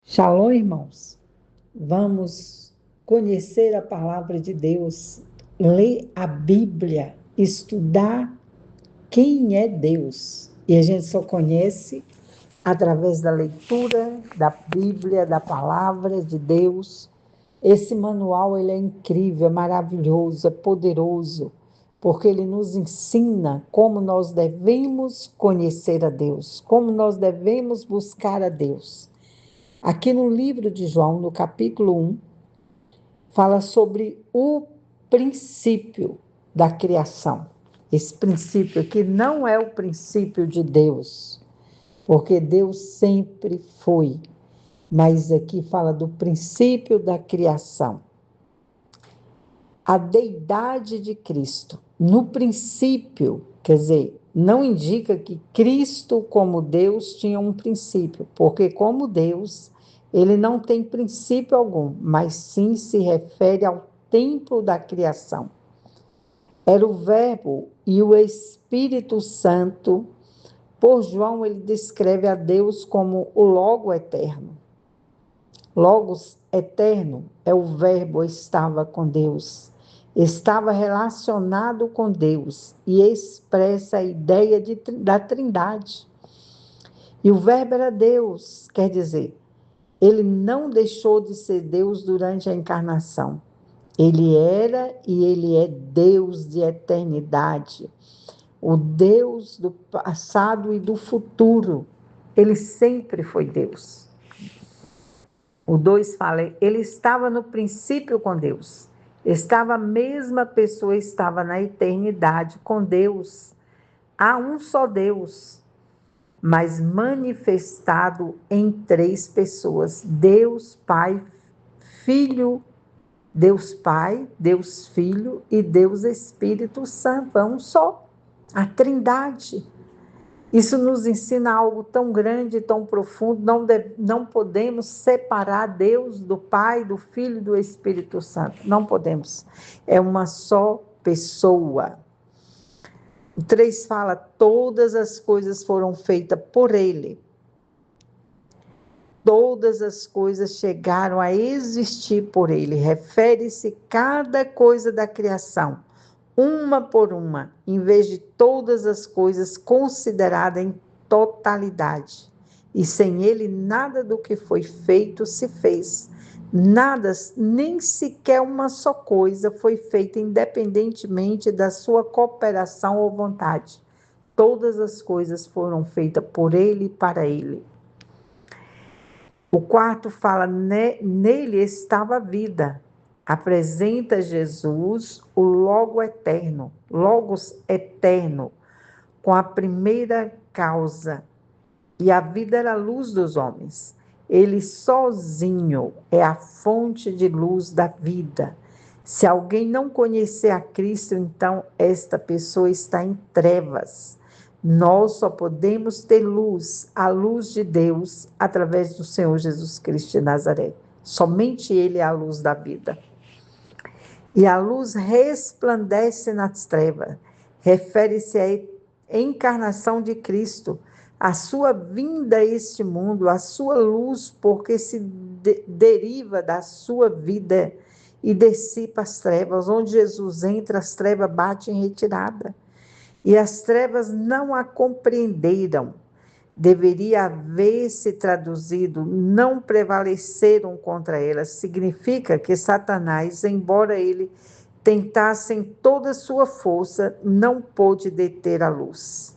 Shalom, irmãos. Vamos conhecer a palavra de Deus, ler a Bíblia, estudar quem é Deus. E a gente só conhece através da leitura da Bíblia, da palavra de Deus. Esse manual ele é incrível, é maravilhoso, é poderoso, porque ele nos ensina como nós devemos conhecer a Deus, como nós devemos buscar a Deus. Aqui no livro de João, no capítulo 1, fala sobre o princípio da criação. Esse princípio aqui não é o princípio de Deus, porque Deus sempre foi, mas aqui fala do princípio da criação. A deidade de Cristo. No princípio, quer dizer, não indica que Cristo, como Deus, tinha um princípio, porque, como Deus, ele não tem princípio algum, mas sim se refere ao tempo da criação. Era o Verbo e o Espírito Santo. Por João, ele descreve a Deus como o Logo eterno. Logos eterno é o Verbo, estava com Deus, estava relacionado com Deus e expressa a ideia da Trindade. E o Verbo era Deus, quer dizer, ele não deixou de ser Deus durante a encarnação. Ele era e ele é Deus de eternidade, o Deus do passado e do futuro. Ele sempre foi Deus. O 2 fala, ele estava no princípio com Deus. Estava a mesma pessoa, estava na eternidade com Deus. Há um só Deus, mas manifestado em três pessoas. Deus Pai, Filho, Deus Pai, Deus Filho e Deus Espírito Santo. É um só, a Trindade. Isso nos ensina algo tão grande, tão profundo. Não podemos separar Deus do Pai, do Filho e do Espírito Santo. Não podemos. É uma só pessoa. O 3 fala, todas as coisas foram feitas por Ele. Todas as coisas chegaram a existir por Ele. Refere-se cada coisa da criação, uma por uma, em vez de todas as coisas consideradas em totalidade. E sem ele, nada do que foi feito se fez. Nada, nem sequer uma só coisa foi feita independentemente da sua cooperação ou vontade. Todas as coisas foram feitas por ele e para ele. O 4 fala, nele estava a vida. Apresenta Jesus, o Logo eterno, Logos eterno, com a primeira causa. E a vida era a luz dos homens. Ele sozinho é a fonte de luz da vida. Se alguém não conhecer a Cristo, então esta pessoa está em trevas. Nós só podemos ter luz, a luz de Deus, através do Senhor Jesus Cristo de Nazaré. Somente Ele é a luz da vida. E a luz resplandece nas trevas. Refere-se à encarnação de Cristo, a sua vinda a este mundo, a sua luz, porque se deriva da sua vida e dissipa as trevas. Onde Jesus entra, as trevas batem em retirada. E as trevas não a compreenderam. Deveria haver-se traduzido, não prevaleceram contra ela. Significa que Satanás, embora ele tentasse em toda a sua força, não pôde deter a luz.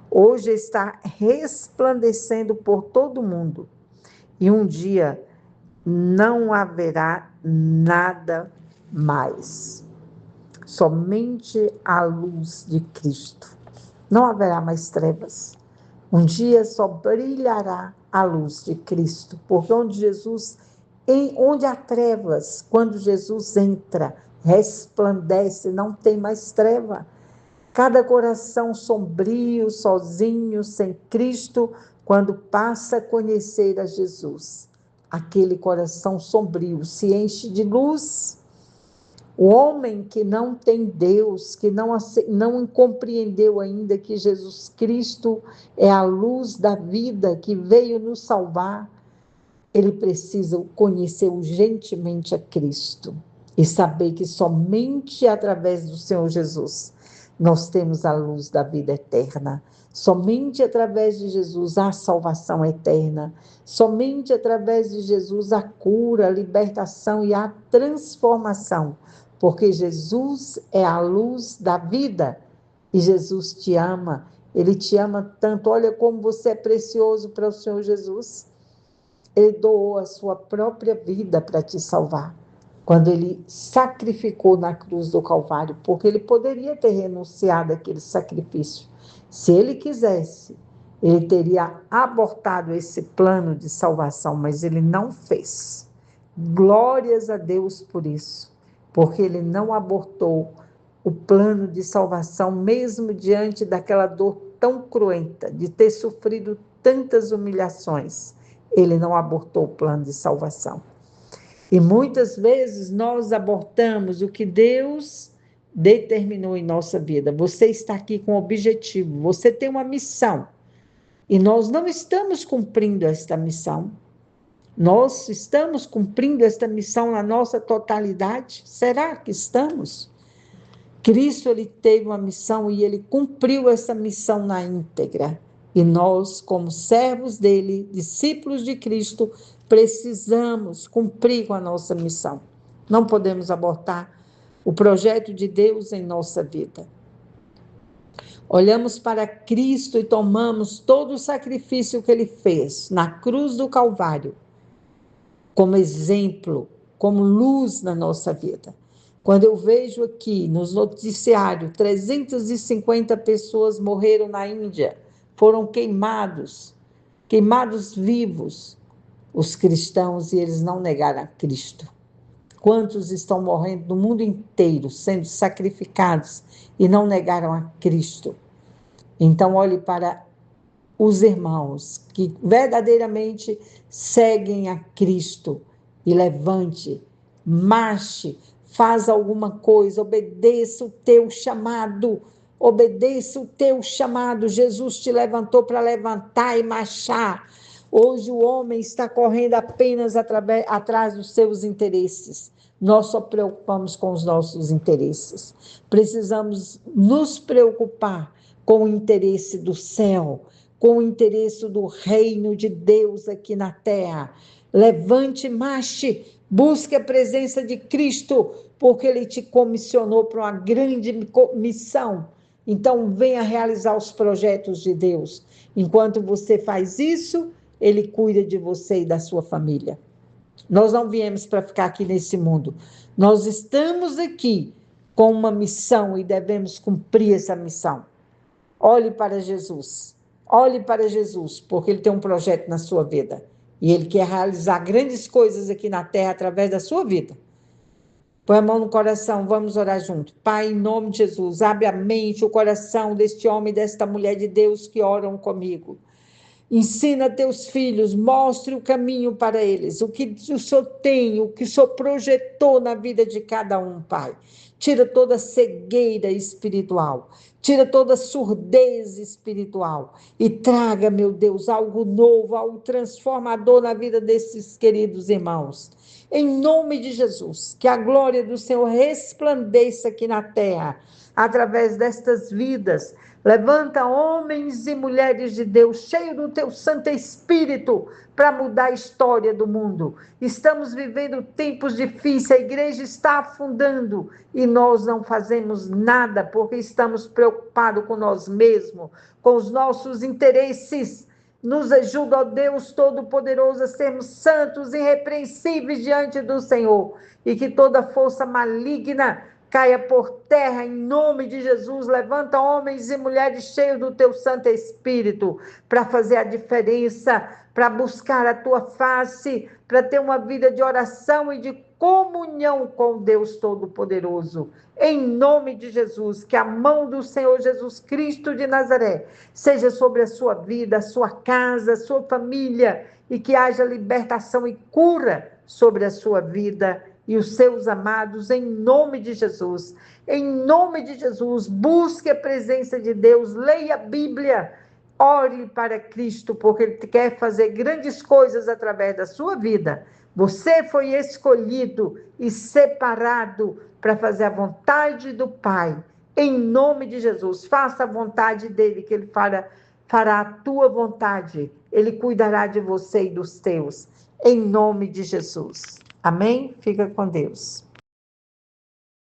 Hoje está resplandecendo por todo o mundo. E um dia não haverá nada mais. Somente a luz de Cristo. Não haverá mais trevas. Um dia só brilhará a luz de Cristo, porque onde há trevas, quando Jesus entra, resplandece, não tem mais treva. Cada coração sombrio, sozinho, sem Cristo, quando passa a conhecer a Jesus, aquele coração sombrio se enche de luz. O homem que não tem Deus, que não compreendeu ainda que Jesus Cristo é a luz da vida, que veio nos salvar, ele precisa conhecer urgentemente a Cristo e saber que somente através do Senhor Jesus nós temos a luz da vida eterna. Somente através de Jesus há salvação eterna. Somente através de Jesus há cura, a libertação e a transformação. Porque Jesus é a luz da vida e Jesus te ama. Ele te ama tanto. Olha como você é precioso para o Senhor Jesus. Ele doou a sua própria vida para te salvar. Quando ele sacrificou na cruz do Calvário, porque ele poderia ter renunciado àquele sacrifício. Se ele quisesse, ele teria abortado esse plano de salvação, mas ele não fez. Glórias a Deus por isso, porque ele não abortou o plano de salvação, mesmo diante daquela dor tão cruenta, de ter sofrido tantas humilhações. Ele não abortou o plano de salvação. E muitas vezes nós abortamos o que Deus determinou em nossa vida. Você está aqui com um objetivo, você tem uma missão. E nós não estamos cumprindo esta missão. Nós estamos cumprindo esta missão na nossa totalidade? Será que estamos? Cristo, ele teve uma missão e ele cumpriu essa missão na íntegra. E nós, como servos dele, discípulos de Cristo, precisamos cumprir com a nossa missão. Não podemos abortar o projeto de Deus em nossa vida. Olhamos para Cristo e tomamos todo o sacrifício que ele fez na cruz do Calvário como exemplo, como luz na nossa vida. Quando eu vejo aqui nos noticiários 350 pessoas morreram na Índia, foram queimados vivos, os cristãos, e eles não negaram a Cristo. Quantos estão morrendo no mundo inteiro, sendo sacrificados e não negaram a Cristo? Então, olhe para os irmãos que verdadeiramente seguem a Cristo e levante, marche, faz alguma coisa, obedeça o teu chamado, obedeça o teu chamado. Jesus te levantou para levantar e marchar. Hoje o homem está correndo apenas atrás dos seus interesses. Nós só preocupamos com os nossos interesses. Precisamos nos preocupar com o interesse do céu, com o interesse do reino de Deus aqui na terra. Levante, marche, busque a presença de Cristo, porque ele te comissionou para uma grande missão. Então, venha realizar os projetos de Deus. Enquanto você faz isso, ele cuida de você e da sua família. Nós não viemos para ficar aqui nesse mundo. Nós estamos aqui com uma missão e devemos cumprir essa missão. Olhe para Jesus. Olhe para Jesus, porque ele tem um projeto na sua vida. E ele quer realizar grandes coisas aqui na terra através da sua vida. Põe a mão no coração, vamos orar junto. Pai, em nome de Jesus, abre a mente, o coração deste homem e desta mulher de Deus que oram comigo. Ensina teus filhos, mostre o caminho para eles, o que o Senhor tem, o que o Senhor projetou na vida de cada um, Pai. Tira toda cegueira espiritual, tira toda surdez espiritual e traga, meu Deus, algo novo, algo transformador na vida desses queridos irmãos. Em nome de Jesus, que a glória do Senhor resplandeça aqui na terra, através destas vidas. Levanta homens e mulheres de Deus, cheios do teu Santo Espírito, para mudar a história do mundo. Estamos vivendo tempos difíceis, a igreja está afundando e nós não fazemos nada porque estamos preocupados com nós mesmos, com os nossos interesses. Nos ajuda, ó Deus Todo-Poderoso, a sermos santos e irrepreensíveis diante do Senhor, e que toda força maligna caia por terra, em nome de Jesus. Levanta homens e mulheres cheios do teu Santo Espírito, para fazer a diferença, para buscar a tua face, para ter uma vida de oração e de comunhão com Deus Todo-Poderoso. Em nome de Jesus, que a mão do Senhor Jesus Cristo de Nazaré seja sobre a sua vida, a sua casa, a sua família, e que haja libertação e cura sobre a sua vida e os seus amados, em nome de Jesus. Em nome de Jesus, busque a presença de Deus, leia a Bíblia, Ore para Cristo, porque Ele quer fazer grandes coisas através da sua vida. Você foi escolhido e separado para fazer a vontade do Pai. Em nome de Jesus, faça a vontade dEle, que Ele fará a tua vontade. Ele cuidará de você e dos teus. Em nome de Jesus. Amém? Fica com Deus.